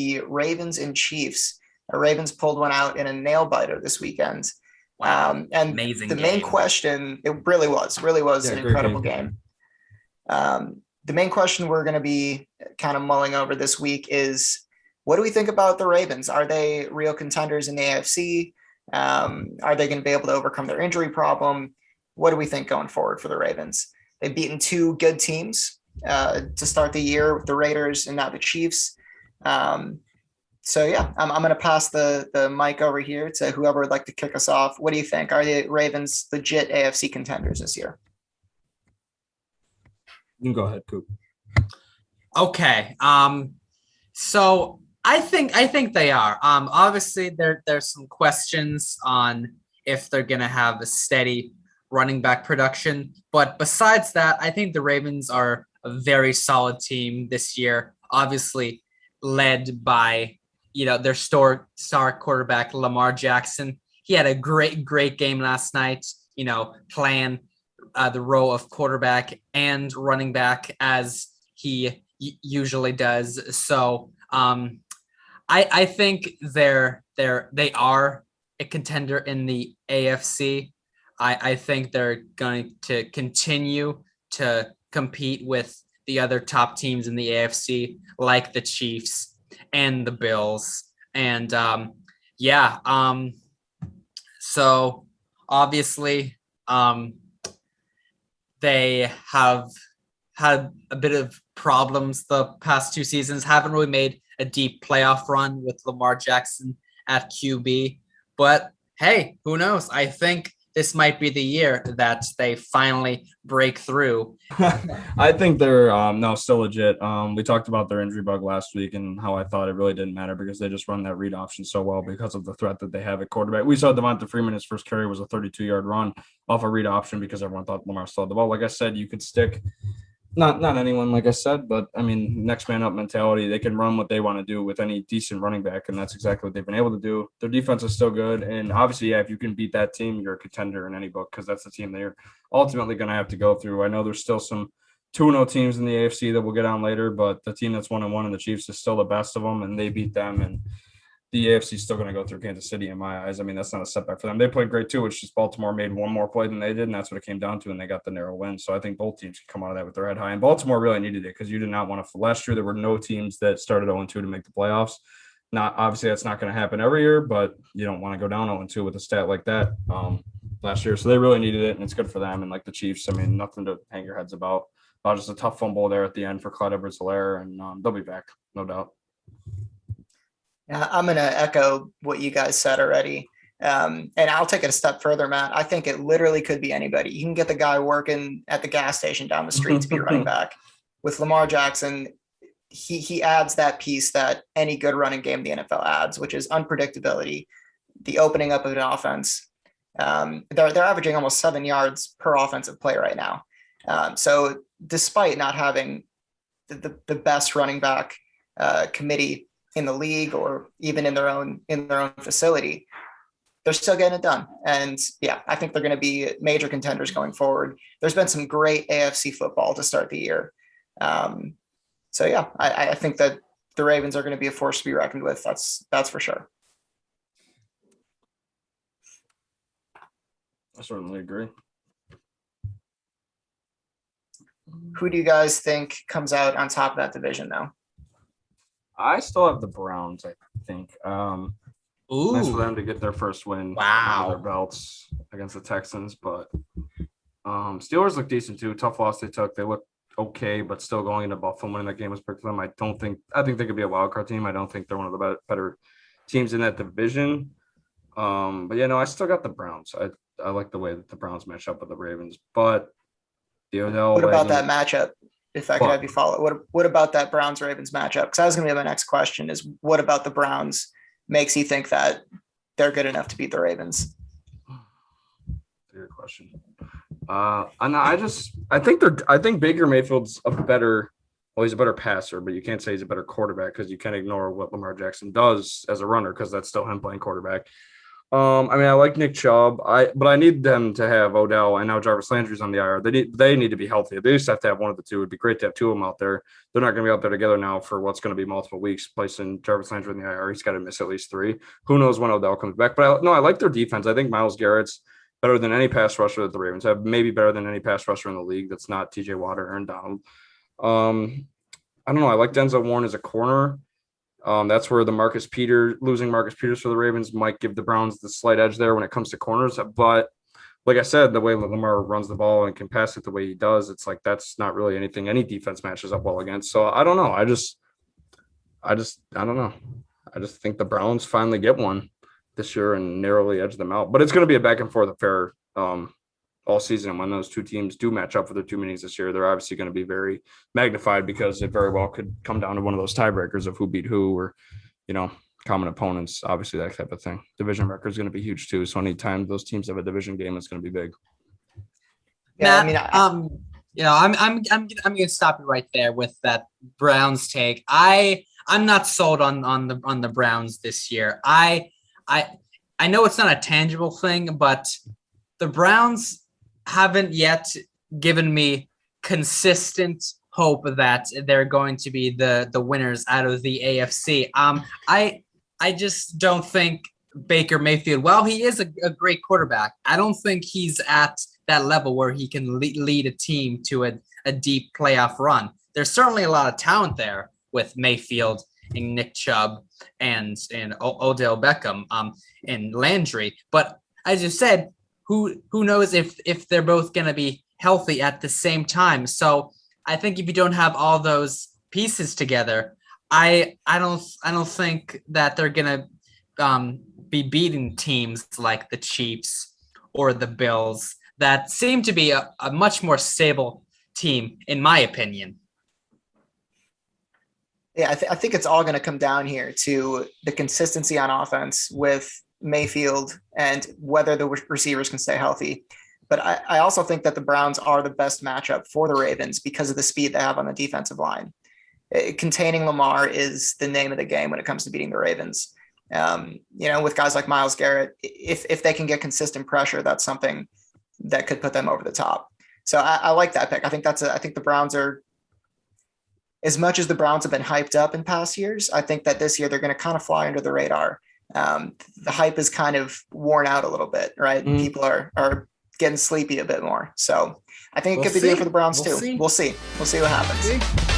the Ravens and Chiefs. The Ravens pulled one out in a nail biter this weekend. Wow. And Amazing the main game. question, it really was Yeah, an great incredible game. game. The main question we're going to be kind of mulling over this week is, what do we think about the Ravens? Are they real contenders in the AFC? Are they going to be able to overcome their injury problem? What do we think going forward for the Ravens? They've beaten two good teams to start the year with the Raiders and now the Chiefs. So yeah, I'm going to pass the mic over here to whoever would like to kick us off. What do you think? Are the Ravens legit AFC contenders this year? You can go ahead, Coop. Okay. So I think they are. Obviously there's some questions on if they're gonna have a steady running back production. But besides that, I think the Ravens are a very solid team this year. Obviously led by their star quarterback Lamar Jackson. He had a great game last night. Playing the role of quarterback and running back as he usually does. So I think they are a contender in the AFC. I think they're going to continue to compete with the other top teams in the AFC, like the Chiefs and the Bills. And so obviously they have had a bit of problems the past two seasons, haven't really made a deep playoff run with Lamar Jackson at QB. But hey, who knows? I think this might be the year that they finally break through. I think they're still legit. We talked about their injury bug last week and how I thought it really didn't matter because they just run that read option so well because of the threat that they have at quarterback. We saw Devonta Freeman, his first carry was a 32-yard run off a read option because everyone thought Lamar still had the ball. Like I said, you could stick not anyone, like I said, but I mean, next man up mentality. They can run what they want to do with any decent running back, and that's exactly what they've been able to do. Their defense is still good, and obviously, yeah, if you can beat that team, you're a contender in any book because that's the team they're ultimately going to have to go through. I know there's still some 2-0 teams in the AFC that we'll get on later, but the team that's 1-1 in the Chiefs is still the best of them, and they beat them, and the AFC is still going to go through Kansas City in my eyes. I mean, that's not a setback for them. They played great too. It's just Baltimore made one more play than they did, and that's what it came down to, and they got the narrow win. So I think both teams can come out of that with their head high. And Baltimore really needed it because you did not want to – last year there were no teams that started 0-2 to make the playoffs. Obviously, that's not going to happen every year, but you don't want to go down 0-2 with a stat like that last year. So they really needed it, and it's good for them. And like the Chiefs, I mean, nothing to hang your heads about. Just a tough fumble there at the end for Clyde Edwards-Helaire, and they'll be back, no doubt. Yeah, I'm going to echo what you guys said already. And I'll take it a step further, Matt. I think it literally could be anybody. You can get the guy working at the gas station down the street to be running back. With Lamar Jackson, he adds that piece that any good running game the NFL adds, which is unpredictability, the opening up of an offense. They're averaging almost 7 yards per offensive play right now. So despite not having the best running back committee in the league or even in their own facility, they're still getting it done. And yeah, I think they're going to be major contenders going forward. There's been some great AFC football to start the year. So yeah, I think that the Ravens are going to be a force to be reckoned with. That's for sure. I certainly agree. Who do you guys think comes out on top of that division though? I still have the Browns, I think. Nice for them to get their first win Wow. under their belts against the Texans, but Steelers look decent too. Tough loss they took. They look okay, but still going into Buffalo winning that game was big for them. I think they could be a wild card team. I don't think they're one of the better teams in that division. But yeah, no, I still got the Browns. I like the way that the Browns match up with the Ravens, but what about that matchup? If I could have you follow, what about that Browns Ravens matchup? Because that was going to be my next question: is what about the Browns makes you think that they're good enough to beat the Ravens? Good question. I think Baker Mayfield's he's a better passer, but you can't say he's a better quarterback because you can't ignore what Lamar Jackson does as a runner because that's still him playing quarterback. I mean, I like Nick Chubb. But I need them to have Odell, and now Jarvis Landry's on the IR. They need to be healthy. They just have to have one of the two. It'd be great to have two of them out there. They're not going to be out there together now for what's going to be multiple weeks. Placing Jarvis Landry in the IR, he's got to miss at least 3. Who knows when Odell comes back? But I like their defense. I think Myles Garrett's better than any pass rusher that the Ravens have. Maybe better than any pass rusher in the league. That's not T.J. Watt or Aaron Donald. I don't know. I like Denzel Warren as a corner. That's where losing Marcus Peters for the Ravens might give the Browns the slight edge there when it comes to corners. But like I said, the way Lamar runs the ball and can pass it the way he does, it's like that's not really anything any defense matches up well against. So I don't know. I don't know. I just think the Browns finally get one this year and narrowly edge them out. But it's going to be a back and forth affair all season. And when those two teams do match up for their 2 meetings this year, they're obviously going to be very magnified because it very well could come down to one of those tiebreakers of who beat who or, common opponents, obviously that type of thing. Division record is going to be huge too. So anytime those teams have a division game, it's going to be big. Yeah, I'm going to stop you right there with that Browns take. I'm not sold on the Browns this year. I know it's not a tangible thing, but the Browns haven't yet given me consistent hope that they're going to be the winners out of the AFC. I just don't think Baker Mayfield, while he is a great quarterback, I don't think he's at that level where he can lead a team to a deep playoff run. There's certainly a lot of talent there with Mayfield and Nick Chubb and Odell Beckham and Landry. But as you said, who knows if they're both going to be healthy at the same time. So I think if you don't have all those pieces together, I don't think that they're going to be beating teams like the Chiefs or the Bills that seem to be a much more stable team, in my opinion. Yeah, I think it's all going to come down here to the consistency on offense with Mayfield and whether the receivers can stay healthy. But I also think that the Browns are the best matchup for the Ravens because of the speed they have on the defensive line. Containing Lamar is the name of the game when it comes to beating the Ravens. With guys like Myles Garrett, if they can get consistent pressure, that's something that could put them over the top. So I like that pick. I think the Browns are, as much as the Browns have been hyped up in past years, I think that this year they're going to kind of fly under the radar. The hype is kind of worn out a little bit, right? Mm-hmm. People are getting sleepy a bit more. So I think it could be good for the Browns too. We'll see what happens.